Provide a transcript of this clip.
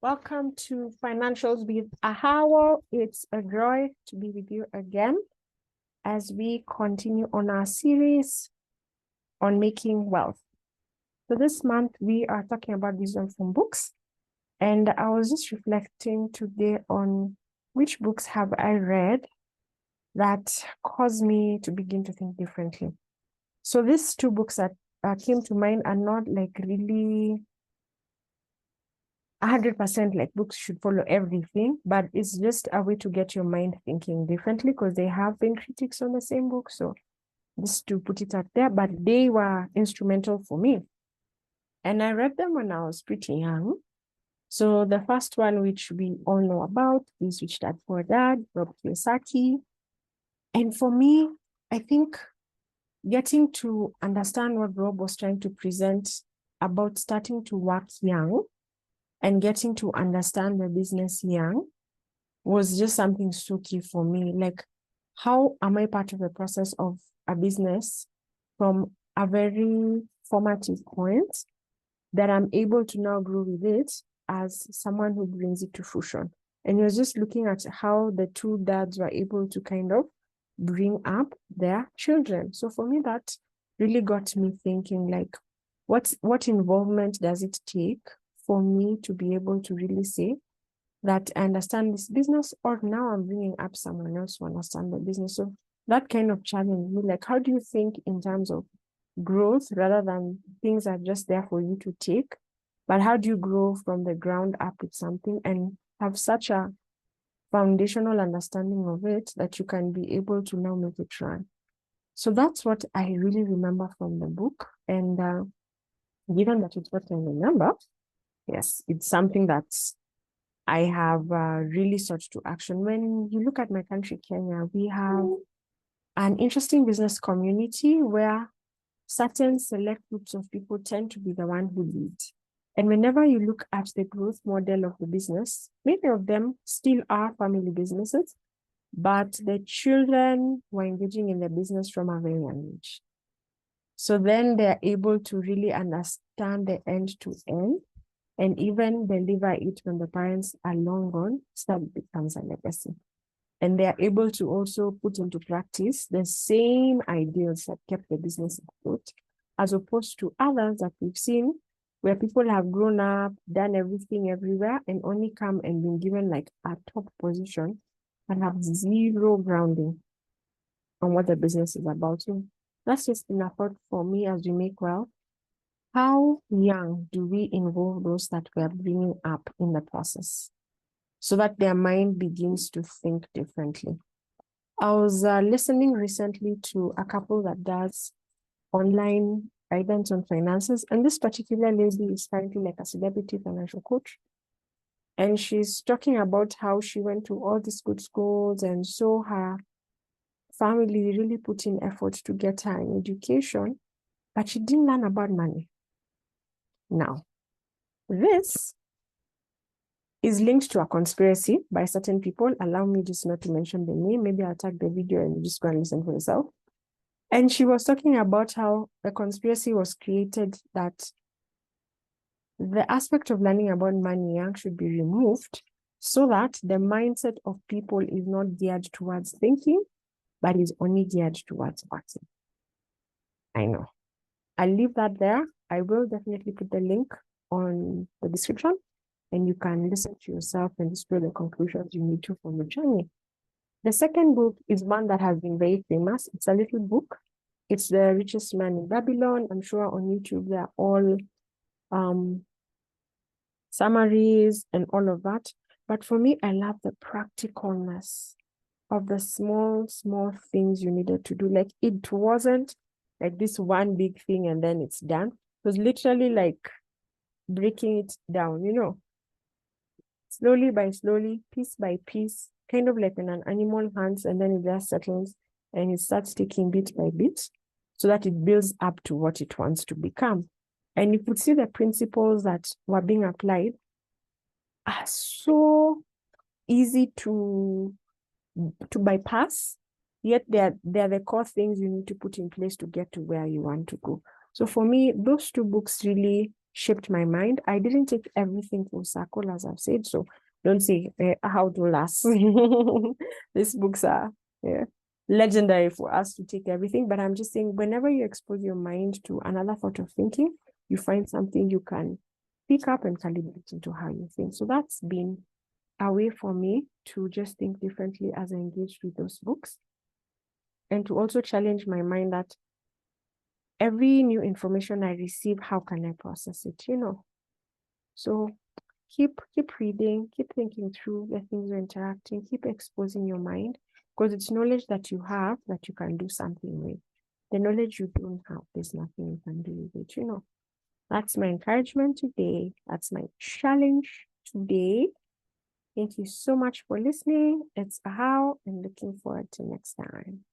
Welcome to Financials with Ahawo. It's a joy to be with you again as we continue on our series on making wealth. So this month we are talking about wisdom from books, and I was just reflecting today on which books have I read that caused me to begin to think differently. So these two books that came to mind are not like really 100% like books should follow everything, but it's just a way to get your mind thinking differently because they have been critics on the same book. So just to put it out there, but they were instrumental for me. And I read them when I was pretty young. So the first one, which we all know about, is Rich Dad Poor Dad, Rob Kiyosaki. And for me, I think getting to understand what Rob was trying to present about starting to work young and getting to understand the business young was just something so key for me. Like, how am I part of the process of a business from a very formative point that I'm able to now grow with it as someone who brings it to fruition? And you're just looking at how the two dads were able to kind of bring up their children. So for me, that really got me thinking, like, what involvement does it take for me to be able to really say that I understand this business, or now I'm bringing up someone else who understand the business. So that kind of challenged me. Like, how do you think in terms of growth rather than things are just there for you to take, but how do you grow from the ground up with something and have such a foundational understanding of it that you can be able to now make it run? So that's what I really remember from the book. And given that it's what I remember, yes, it's something that I have really sought to action. When you look at my country, Kenya, we have an interesting business community where certain select groups of people tend to be the one who lead. And whenever you look at the growth model of the business, many of them still are family businesses, but the children were engaging in the business from a very young age. So then they're able to really understand the end to end and even deliver it when the parents are long gone, so that becomes a legacy. And they are able to also put into practice the same ideals that kept the business afloat, as opposed to others that we've seen where people have grown up, done everything everywhere, and only come and been given like a top position and have zero grounding on what the business is about. So that's just an effort for me as we make wealth. How young do we involve those that we are bringing up in the process so that their mind begins to think differently? I was listening recently to a couple that does online guidance on finances, and this particular lady is currently like a celebrity financial coach. And she's talking about how she went to all these good schools and so her family really put in effort to get her an education, but she didn't learn about money. Now, this is linked to a conspiracy by certain people. Allow me just not to mention the name. Maybe I'll tag the video and you just go and listen for yourself. And she was talking about how the conspiracy was created that the aspect of learning about money young should be removed so that the mindset of people is not geared towards thinking, but is only geared towards acting. I know. I'll leave that there. I will definitely put the link on the description, and you can listen to yourself and display the conclusions you need to from your journey. The second book is one that has been very famous. It's a little book. It's The Richest Man in Babylon. I'm sure on YouTube there are all summaries and all of that. But for me, I love the practicalness of the small things you needed to do. Like, it wasn't like this one big thing and then it's done. It was literally like breaking it down, slowly by slowly, piece by piece, kind of like in an animal hunts, and then it just settles and it starts taking bit by bit so that it builds up to what it wants to become. And you could see the principles that were being applied are so easy to bypass, yet they're the core things you need to put in place to get to where you want to go. So for me, those two books really shaped my mind. I didn't take everything full circle, as I've said. So don't say how to last. These books are legendary for us to take everything. But I'm just saying, whenever you expose your mind to another thought of thinking, you find something you can pick up and calibrate into how you think. So that's been a way for me to just think differently as I engaged with those books, and to also challenge my mind that every new information I receive, how can I process it, So keep reading, keep thinking through the things you're interacting, keep exposing your mind, because it's knowledge that you have that you can do something with. The knowledge you don't have, there's nothing you can do with it, That's my encouragement today. That's my challenge today. Thank you so much for listening. It's Ahawo, and looking forward to next time.